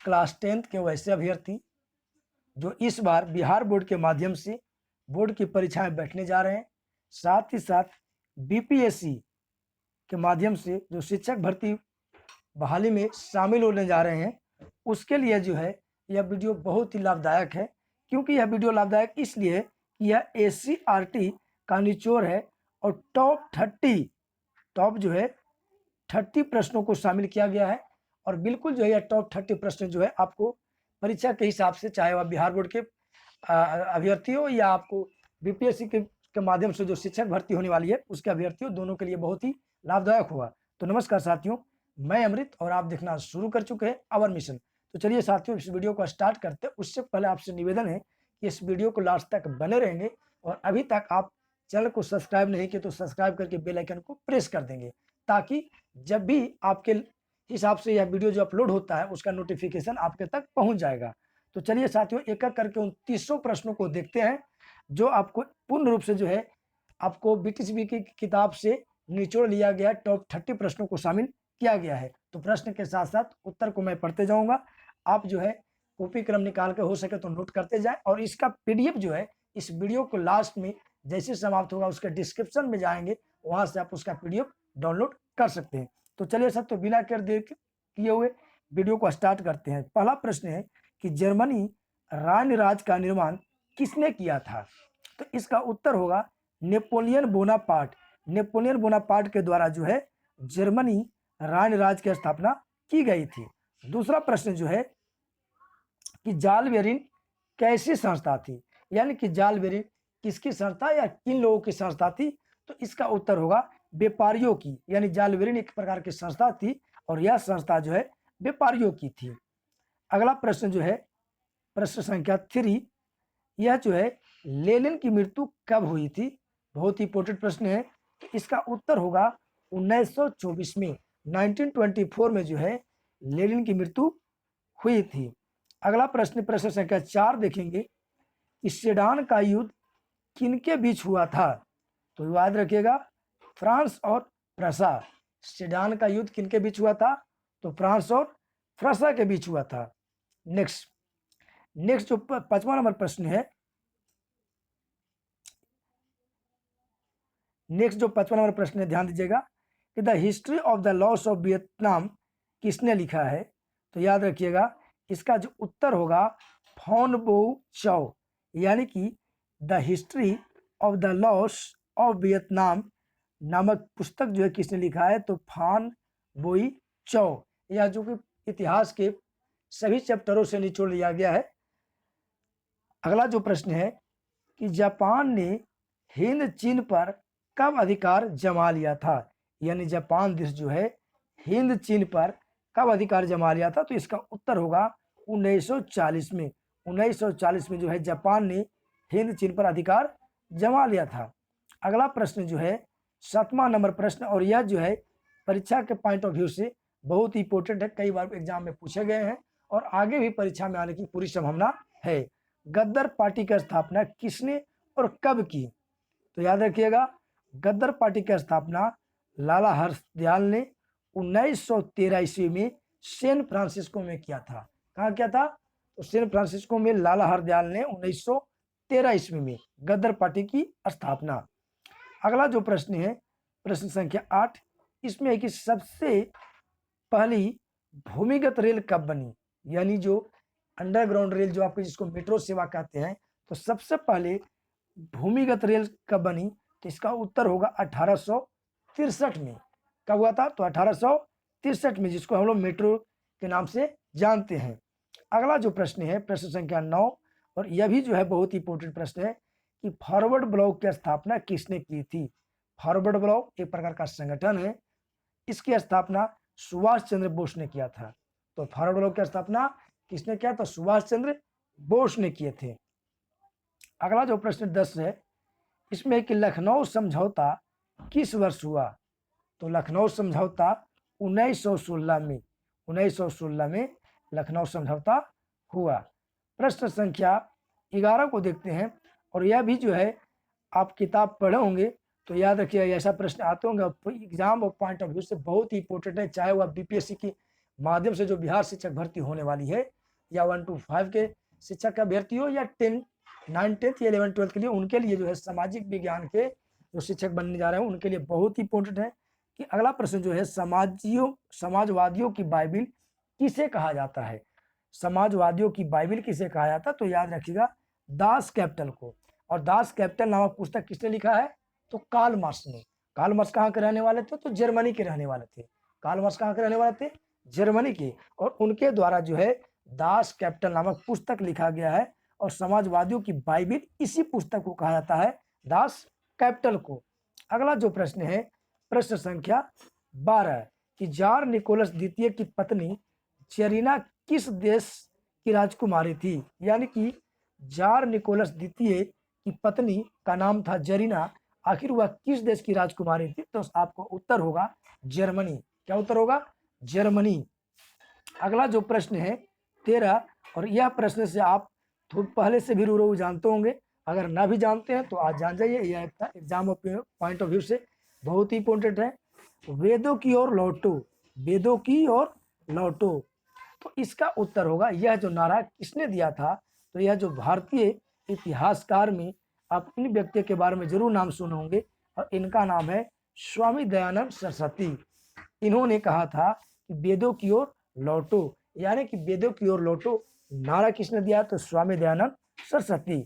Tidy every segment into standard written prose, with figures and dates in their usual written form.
Class 10th के वैसे अभ्यर्थी जो इस बार बिहार बोर्ड के माध्यम से बोर्ड की परीक्षा में बैठने जा रहे हैं, साथ ही साथ बीपीएससी के माध्यम से जो शिक्षक भर्ती बहाली में शामिल होने जा रहे हैं, उसके लिए जो है यह वीडियो बहुत ही लाभदायक है। क्योंकि यह वीडियो लाभदायक इसलिए कि यह एससीईआरटी का निचोड़ है और टॉप जो है 30 प्रश्नों को शामिल किया गया है। और बिल्कुल जो है यह टॉप 30 प्रश्न जो है आपको परीक्षा के हिसाब से, चाहे वह बिहार बोर्ड के अभ्यर्थी हो या आपको बीपीएससी के माध्यम से जो शिक्षक भर्ती होने वाली है उसके अभ्यर्थी हो, दोनों के लिए बहुत ही लाभदायक होगा। तो नमस्कार साथियों, मैं अमृत और आप देखना शुरू कर चुके हैं अवर मिशन। तो चलिए साथियों, इस वीडियो को स्टार्ट करते हैं। उससे पहले आपसे निवेदन है कि इस वीडियो को लास्ट तक बने रहेंगे और अभी तक आप चैनल को सब्सक्राइब नहीं किए तो सब्सक्राइब करके बेल आइकन को प्रेस कर देंगे, ताकि जब भी आपके हिसाब से यह वीडियो जो अपलोड होता है उसका नोटिफिकेशन आपके तक पहुंच जाएगा। तो चलिए साथियों, एक एक करके उन 300 प्रश्नों को देखते हैं जो आपको पूर्ण रूप से जो है आपको बीटीसीबी की किताब से निचोड़ लिया गया, टॉप 30 प्रश्नों को शामिल किया गया है। तो प्रश्न के साथ साथ उत्तर को मैं पढ़ते जाऊंगा, आप जो है कॉपी क्रम निकाल के हो सके तो नोट करते जाए। और इसका पीडीएफ जो है इस वीडियो को लास्ट में जैसे समाप्त होगा उसके डिस्क्रिप्शन में जाएंगे, वहां से आप उसका पीडीएफ डाउनलोड कर सकते हैं। तो चलिए सब, तो बिना कर देर किए हुए वीडियो को स्टार्ट करते हैं। पहला प्रश्न है कि जर्मनी रानी राज का निर्माण किसने किया था? तो इसका उत्तर होगा नेपोलियन बोनापार्ट। नेपोलियन बोनापार्ट के द्वारा जो है जर्मनी रानी राज की स्थापना की गई थी। दूसरा प्रश्न जो है कि जाल बेरिन कैसी संस्था थी, यानी कि जाल बेरिन किसकी संस्था या किन लोगों की संस्था थी? तो इसका उत्तर होगा व्यापारियों की, यानी जाल बेरिन एक प्रकार की संस्था थी और यह संस्था जो है व्यापारियों की थी। अगला प्रश्न जो है प्रश्न संख्या 3, यह जो है लेनिन की मृत्यु कब हुई थी? बहुत ही इंपॉर्टेंट प्रश्न है। तो इसका उत्तर होगा 1924 में, 1924 में जो है लेनिन की मृत्यु हुई थी। अगला प्रश्न संख्या 4 देखेंगे कि सेडान का युद्ध किनके बीच हुआ था? तो याद रखिएगा, फ्रांस और प्रसा। सेडान का युद्ध किनके बीच हुआ था? तो फ्रांस और फ्रांसा के बीच हुआ था। नेक्स्ट जो 5वां नंबर प्रश्न है, ध्यान दीजिएगा कि the history of the loss of Vietnam किसने लिखा है? तो याद रखिएगा, इसका जो उत्तर होगा फॉन बो चाओ, यानी कि the history of the loss of Vietnam नामक पुस्तक जो है किसने लिखा है? तो फान बोई चाओ। यह जो कि इतिहास के सभी चैप्टरों से निचोड़ लिया गया है। अगला जो प्रश्न है कि जापान ने हिंद चीन पर कब अधिकार जमा लिया था? यानी जापान देश जो है हिंद चीन पर कब अधिकार जमा लिया था? तो इसका उत्तर होगा 1940 में। 1940 में जो है जापान ने हिंद चीन पर अधिकार जमा लिया था। अगला प्रश्न जो है 7वां नंबर प्रश्न, और यह जो है परीक्षा के पॉइंट ऑफ व्यू से बहुत ही इंपॉर्टेंट है, कई बार एग्जाम में पूछे गए हैं और आगे भी परीक्षा में आने की पूरी संभावना है। गद्दर पार्टी की स्थापना किसने और कब की? तो याद रखिएगा, गद्दर पार्टी की स्थापना लाला हरदयाल ने 1913 ईस्वी में सैन फ्रांसिस्को में किया था। कहाँ किया था? तो सैन फ्रांसिस्को में लाला हरदयाल ने 1913 ईस्वी में गद्दर पार्टी की स्थापना। अगला जो प्रश्न है प्रश्न संख्या 8, इसमें है कि सबसे पहली भूमिगत रेल कब बनी? यानी जो अंडरग्राउंड रेल जो आपके जिसको मेट्रो सेवा कहते हैं, तो सबसे पहले भूमिगत रेल कब बनी? तो इसका उत्तर होगा 1863 में। कब हुआ था? तो 1863 में, जिसको हम लोग मेट्रो के नाम से जानते हैं। अगला जो प्रश्न है प्रश्न संख्या 9, और यह भी जो है बहुत ही इंपॉर्टेंट प्रश्न है कि फॉरवर्ड ब्लॉक की स्थापना किसने की थी? फॉरवर्ड ब्लॉक एक प्रकार का संगठन है, इसकी स्थापना सुभाष चंद्र बोस ने किया था। तो फॉरवर्ड ब्लॉक की स्थापना किसने किया? तो सुभाष चंद्र बोस ने किए थे। अगला जो प्रश्न 10 है, इसमें कि लखनऊ समझौता किस वर्ष हुआ? तो लखनऊ समझौता 1916 में, 1916 में लखनऊ समझौता हुआ। प्रश्न संख्या 11 को देखते हैं, और यह भी जो है आप किताब पढ़े होंगे तो याद रखिए ऐसा प्रश्न आते होंगे एग्जाम और पॉइंट ऑफ व्यू से बहुत ही इंपॉर्टेंट है, चाहे वह बीपीएससी की माध्यम से जो बिहार शिक्षक भर्ती होने वाली है, या 1 to 5 के शिक्षक का भर्ती हो, या 10, 9, 10 या 11, 12 के लिए, उनके लिए जो है सामाजिक विज्ञान के जो शिक्षक बनने जा रहे हैं उनके लिए बहुत ही इंपॉर्टेंट है कि अगला प्रश्न जो है, समाजवादियों की बाइबिल किसे कहा जाता है? समाजवादियों की बाइबिल किसे कहा जाता है? तो याद रखिएगा दास कैपिटल को। और दास कैपिटल नामक पुस्तक किसने लिखा है? तो कार्ल मार्क्स ने। कार्ल मार्क्स कहाँ के रहने वाले थे? तो जर्मनी के रहने वाले थे। कार्ल मार्क्स कहाँ के रहने वाले थे? जर्मनी के। और उनके द्वारा जो है दास कैपिटल नामक पुस्तक लिखा गया है, और समाजवादियों की बाइबिल इसी पुस्तक को कहा जाता है, दास कैपिटल को। अगला जो प्रश्न है, प्रश्न संख्या 12, कि जार निकोलस द्वितीय की पत्नी जेरिना किस देश की राजकुमारी थी? यानी कि जार निकोलस द्वितीय की पत्नी का नाम था जेरिना, आखिर वह किस देश की राजकुमारी थी? तो आपको उत्तर होगा जर्मनी। क्या उत्तर होगा? जर्मनी। अगला जो प्रश्न है 13, और यह प्रश्न से आप पहले से भी रूरू जानते होंगे, अगर ना भी जानते हैं तो आज जान जाइए, यह एग्जाम पॉइंट ऑफ व्यू से बहुत ही इंपॉर्टेंट है। वेदों की ओर लौटो, वेदों की ओर लौटो। तो इसका उत्तर होगा, यह जो नारा किसने दिया था? तो यह जो भारतीय इतिहासकार में आप इन व्यक्ति के बारे में जरूर नाम सुने होंगे, और इनका नाम है स्वामी दयानंद सरस्वती। इन्होंने कहा था कि वेदों की ओर लौटो, यानी कि वेदों की ओर लौटो नारा किसने दिया? तो स्वामी दयानंद सरस्वती।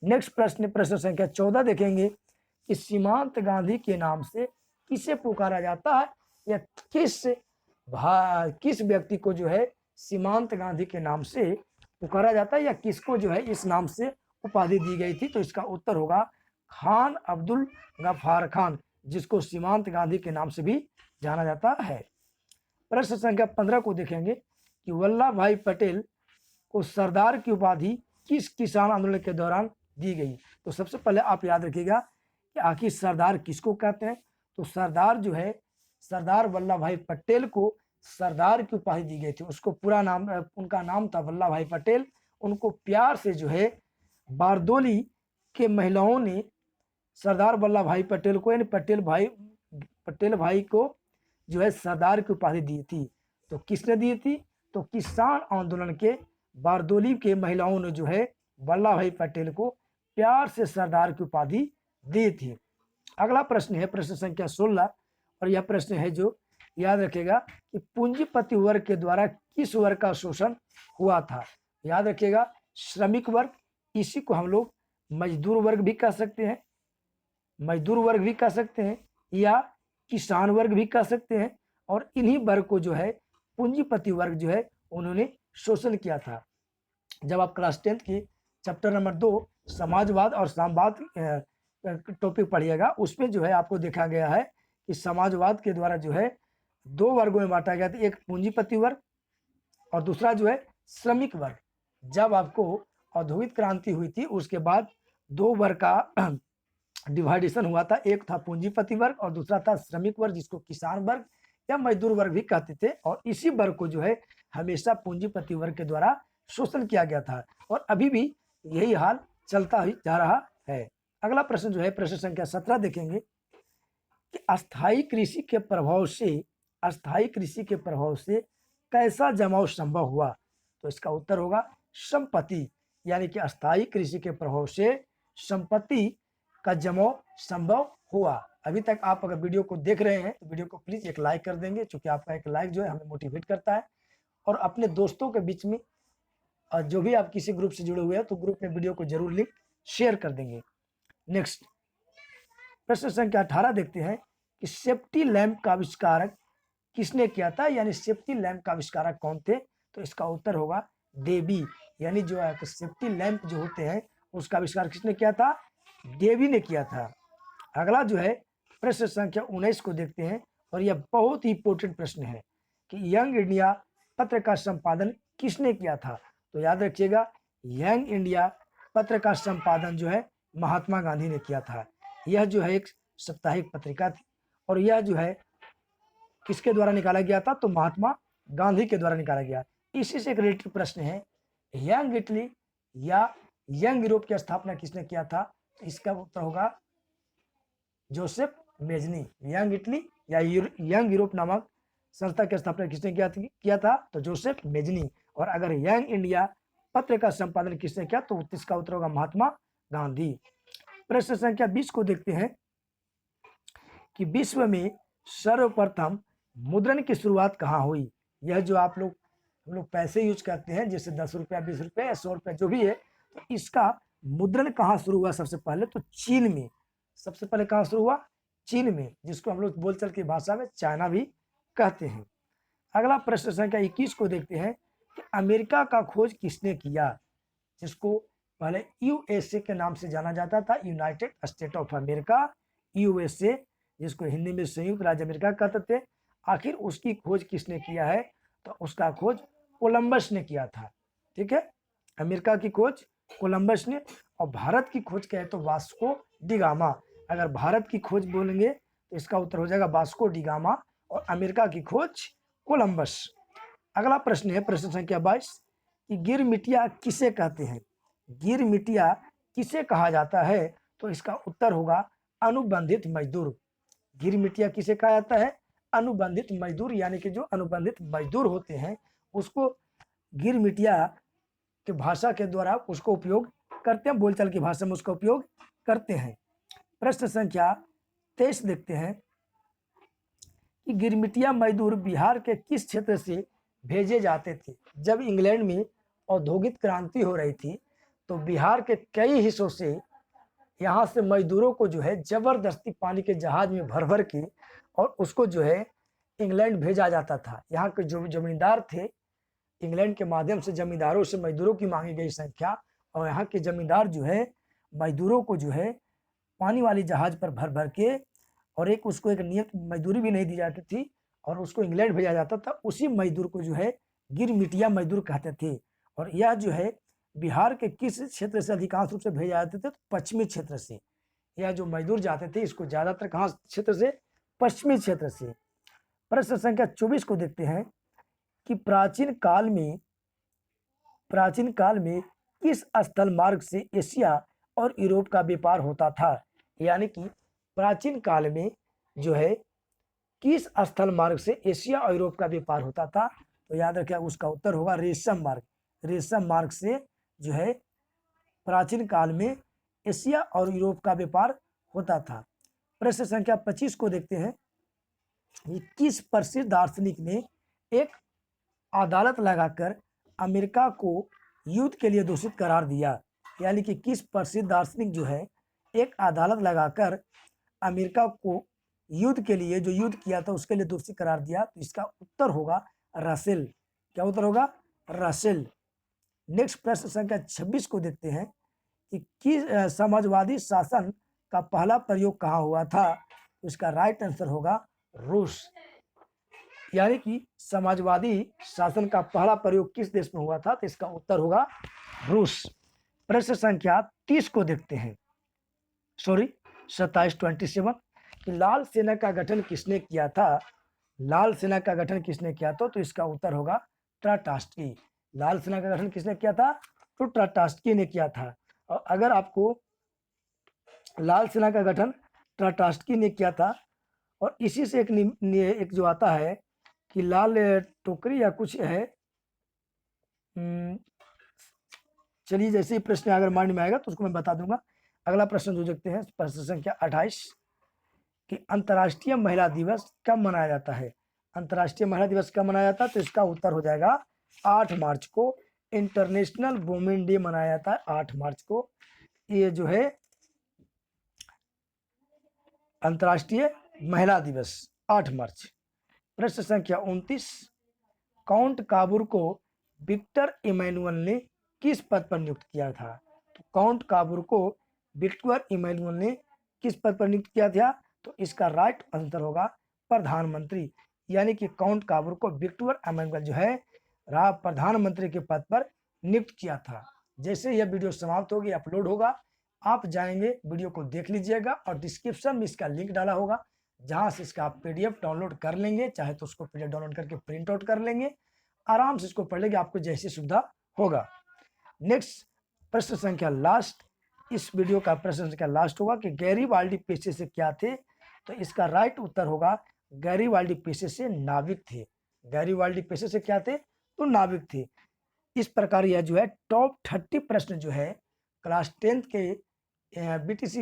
नेक्स्ट प्रश्न, प्रश्न संख्या 14 देखेंगे कि सीमांत गांधी के नाम से किसे पुकारा जाता है, या किस व्यक्ति को जो है सीमांत गांधी के नाम से पुकारा जाता है, या किसको जो है इस नाम से उपाधि दी गई थी? तो इसका उत्तर होगा खान अब्दुल गफ्फार खान, जिसको सीमांत गांधी के नाम से भी जाना जाता है। प्रश्न संख्या 15 को देखेंगे कि वल्लभ भाई पटेल को सरदार की उपाधि किस किसान आंदोलन के दौरान दी गई? तो सबसे पहले आप याद रखिएगा कि आखिर सरदार किसको कहते हैं? तो सरदार जो है, सरदार वल्लभ भाई पटेल को सरदार की उपाधि दी गई थी। उसको पूरा नाम, उनका नाम था वल्लभ भाई पटेल। उनको प्यार से जो है बारदोली के महिलाओं ने सरदार वल्लभ भाई पटेल को, यानी पटेल भाई को जो है सरदार की उपाधि दी थी। तो किसने दी थी? तो किसान आंदोलन के बारदोली के महिलाओं ने जो है वल्लभ भाई पटेल को प्यार से सरदार की उपाधि दी थी। अगला प्रश्न है प्रश्न संख्या 16, और यह प्रश्न है जो याद रखेगा कि पूंजीपति वर्ग के द्वारा किस वर्ग का शोषण हुआ था? याद रखिएगा श्रमिक वर्ग, इसी को हम लोग मजदूर वर्ग भी कह सकते हैं, मजदूर वर्ग भी कह सकते हैं, या किसान वर्ग भी कह सकते हैं। और इन्हीं वर्ग को जो है पूंजीपति वर्ग जो है उन्होंने शोषण किया था। जब आप क्लास 10 की चैप्टर नंबर 2 समाजवाद और साम्यवाद टॉपिक पढ़िएगा, उसमें जो है आपको देखा गया है कि समाजवाद के द्वारा जो है 2 वर्गों में बांटा गया था, एक पूंजीपति वर्ग और दूसरा जो है श्रमिक वर्ग। जब आपको औद्योगिक क्रांति हुई थी उसके बाद 2 वर्ग का डिवाइडेशन हुआ था, एक था पूंजीपति वर्ग और दूसरा था श्रमिक वर्ग, जिसको किसान वर्ग या मजदूर वर्ग भी कहते थे। और इसी वर्ग को जो है हमेशा पूंजीपति वर्ग के द्वारा शोषण किया गया था, और अभी भी यही हाल चलता ही जा रहा है। अगला प्रश्न जो है प्रश्न संख्या 17 देखेंगे कि अस्थायी कृषि के प्रभाव से कैसा जमाव संभव हुआ? तो इसका उत्तर होगा संपत्ति, यानी कि अस्थायी कृषि के प्रभाव से संपत्ति का जमाव संभव हुआ। अभी तक आप अगर वीडियो को देख रहे हैं तो वीडियो को प्लीज एक लाइक कर देंगे, क्योंकि आपका एक लाइक जो है हमें मोटिवेट करता है। और अपने दोस्तों के बीच में, जो भी आप किसी ग्रुप से जुड़े हुए हैं तो ग्रुप में वीडियो को जरूर लिंक शेयर कर देंगे। नेक्स्ट प्रश्न संख्या 18 देखते हैं कि सेफ्टी लैंप का आविष्कारक किसने किया था, यानी सेफ्टी लैंप का आविष्कारक कौन थे? तो इसका उत्तर होगा डेवी, यानी जो है सेफ्टी लैंप जो होते हैं उसका आविष्कार किसने किया था? डेवी ने किया था। अगला जो है प्रश्न संख्या 19 को देखते हैं, और यह बहुत ही इंपॉर्टेंट प्रश्न है कि यंग इंडिया पत्र का संपादन किसने किया था? तो याद रखिएगा यंग इंडिया पत्र का संपादन जो है महात्मा गांधी ने किया था। यह जो है एक साप्ताहिक पत्रिका थी, और यह जो है किसके द्वारा निकाला गया था? तो महात्मा गांधी के द्वारा निकाला गया। इसी से एक रिलेटेड प्रश्न है, यंग इटली या यंग यूरोप की स्थापना किसने किया था? तो इसका उत्तर होगा जोसेफ मेजनी। यंग इटली या यंग यूरोप नामक संस्था की स्थापना किसने किया था? तो जोसेफ मेजनी। और अगर यंग इंडिया पत्र का संपादन किसने किया? तो इसका उत्तर होगा महात्मा गांधी। प्रश्न संख्या 20 को देखते हैं कि विश्व में सर्वप्रथम मुद्रण की शुरुआत कहाँ हुई? यह जो हम लोग पैसे यूज करते हैं, जैसे 10 रुपया, 20 रुपया या 100 रुपया जो भी है, तो इसका मुद्रण कहाँ शुरू हुआ? सबसे पहले तो चीन में। सबसे पहले कहाँ शुरू हुआ? चीन में, जिसको हम लोग बोलचाल की भाषा में चाइना भी कहते हैं। अगला प्रश्न संख्या 21 को देखते हैं कि अमेरिका का खोज किसने किया? जिसको पहले यूएसए के नाम से जाना जाता था, United state of America, USA, जिसको हिंदी में संयुक्त राज्य अमेरिका कहते थे। आखिर उसकी खोज किसने किया है? तो उसका खोज कोलंबस ने किया था। ठीक है, अमेरिका की खोज कोलंबस ने, और भारत की खोज क्या है? तो वास्को डी गामा। अगर भारत की खोज बोलेंगे तो इसका उत्तर हो जाएगा वास्को डी गामा, और अमेरिका की खोज कोलंबस। अगला प्रश्न है प्रश्न संख्या 22 कि गिरमिटिया किसे कहते हैं? गिरमिटिया किसे कहा जाता है? तो इसका उत्तर होगा अनुबंधित मजदूर। गिरमिटिया किसे कहा जाता है? अनुबंधित मजदूर, यानी कि जो अनुबंधित मजदूर होते हैं उसको गिरमिटिया की भाषा के द्वारा उसको उपयोग करते हैं, बोलचाल की भाषा में उसका उपयोग करते हैं। प्रश्न संख्या 23 देखते हैं कि गिरमिटिया मजदूर बिहार के किस क्षेत्र से भेजे जाते थे? जब इंग्लैंड में औद्योगिक क्रांति हो रही थी तो बिहार के कई हिस्सों से यहाँ से मजदूरों को जो है जबरदस्ती पानी के जहाज में भर भर के और उसको जो है इंग्लैंड भेजा जाता था। यहाँ के जो जमींदार थे, इंग्लैंड के माध्यम से जमींदारों से मजदूरों की मांगी गई संख्या, और यहाँ के जमींदार जो है मजदूरों को जो है पानी वाली जहाज पर भर भर के, और उसको एक नियत मजदूरी भी नहीं दी जाती थी और उसको इंग्लैंड भेजा जाता था। उसी मजदूर को जो है गिरमिटिया मजदूर कहते थे। और यह जो है बिहार के किस क्षेत्र से अधिकांश रूप से भेजे जाते थे? तो पश्चिमी क्षेत्र से। यह जो मजदूर जाते थे इसको ज्यादातर कहाँ क्षेत्र से? पश्चिमी क्षेत्र से। प्रश्न संख्या 24 को देखते हैं कि प्राचीन काल में किस स्थल मार्ग से एशिया और यूरोप का व्यापार होता था? यानी कि प्राचीन काल में जो है किस स्थल मार्ग से एशिया और यूरोप का व्यापार होता था? तो याद रखिए उसका उत्तर होगा रेशम मार्ग। रेशम मार्ग से जो है प्राचीन काल में एशिया और यूरोप का व्यापार होता था। प्रश्न संख्या 25 को देखते हैं, किस प्रसिद्ध दार्शनिक ने एक अदालत लगाकर अमेरिका को युद्ध के लिए दोषी करार दिया? यानी कि किस प्रसिद्ध दार्शनिक जो है एक अदालत लगाकर अमेरिका को युद्ध के लिए, जो युद्ध किया था उसके लिए दोषी करार दिया? तो इसका उत्तर होगा रसेल। क्या उत्तर होगा? रसेल। नेक्स्ट प्रश्न संख्या 26 को देखते हैं कि समाजवादी शासन का पहला प्रयोग कहाँ हुआ था? तो इसका राइट आंसर होगा रूस। यानी कि समाजवादी शासन का पहला प्रयोग किस देश में हुआ था? तो इसका उत्तर होगा रूस। प्रश्न संख्या 30 को देखते हैं, 27 कि लाल सेना का गठन किसने किया था? लाल सेना का गठन किसने किया था? तो इसका उत्तर होगा ट्राटास्की। लाल सेना का गठन किसने किया था? तो ट्राटास्की ने किया था। और अगर आपको लाल सेना का गठन ट्राटास्की ने किया था, और इसी से एक जो आता है कि लाल टोकरी या कुछ है, चलिए जैसे ही प्रश्न अगर माइंड में आएगा तो उसको मैं बता दूंगा। अगला प्रश्न जो देखते हैं प्रश्न संख्या 28 कि अंतर्राष्ट्रीय महिला दिवस कब मनाया जाता है? अंतर्राष्ट्रीय महिला दिवस कब मनाया जाता है? तो इसका उत्तर हो जाएगा 8 मार्च को। इंटरनेशनल वुमेन डे मनाया जाता है 8 मार्च को। ये जो है अंतर्राष्ट्रीय महिला दिवस 8 मार्च। प्रश्न संख्या 29 काउंट काबूर को विक्टर इमैनुअल ने किस पद पर नियुक्त किया था? तो काउंट काबूर को विक्टर इमैनुअल ने किस पद पर नियुक्त किया था? तो इसका राइट आंसर होगा प्रधानमंत्री। यानी कि काउंट काबूर को विक्टर इमैनुअल जो है प्रधानमंत्री के पद पर नियुक्त किया था। जैसे यह वीडियो समाप्त होगी, अपलोड होगा, आप जाएंगे वीडियो को देख लीजिएगा, और डिस्क्रिप्शन में इसका लिंक डाला होगा जहां से इसका आप पीडीएफ डाउनलोड कर लेंगे। चाहे तो उसको पीडीएफ डाउनलोड करके प्रिंट आउट कर लेंगे, आराम से इसको पढ़ लेंगे, आपको जैसी सुविधा होगा। नेक्स्ट प्रश्न संख्या लास्ट, इस वीडियो का प्रश्न संख्या लास्ट होगा कि गैरीबाल्डी पेशे से क्या थे? तो इसका राइट उत्तर होगा गैरीवाल्डी पेशे से नाविक थे। गैरीवाल्डी पेशे से क्या थे? तो नाविक थे। इस प्रकार यह जो है टॉप 30 प्रश्न जो है क्लास 10 के बीटीसी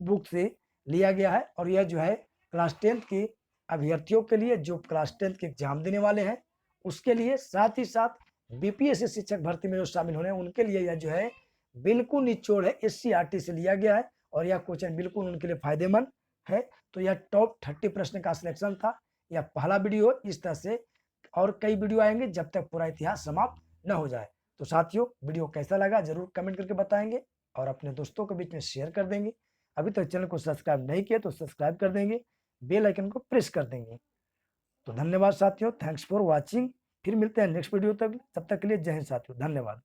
बुक से लिया गया है, और यह जो है क्लास 10 के अभ्यर्थियों के लिए जो क्लास 10 के एग्जाम देने वाले हैं उसके लिए, साथ ही साथ बीपीएससी शिक्षक भर्ती में जो शामिल होने हैं उनके लिए यह जो है बिल्कुल निचोड़ है, एससीईआरटी से लिया गया है और यह क्वेश्चन बिल्कुल उनके लिए फायदेमंद है। तो यह टॉप 30 प्रश्न का सिलेक्शन था। यह पहला वीडियो। इस तरह से और कई वीडियो आएंगे जब तक पूरा इतिहास समाप्त न हो जाए। तो साथियों, वीडियो कैसा लगा जरूर कमेंट करके बताएंगे और अपने दोस्तों के बीच में शेयर कर देंगे। अभी तक चैनल को सब्सक्राइब नहीं किया तो सब्सक्राइब कर देंगे, बेल आइकन को प्रेस कर देंगे। तो धन्यवाद साथियों, थैंक्स फॉर वॉचिंग। फिर मिलते हैं नेक्स्ट वीडियो तक, तब तक के लिए जय हिंद साथियों, धन्यवाद।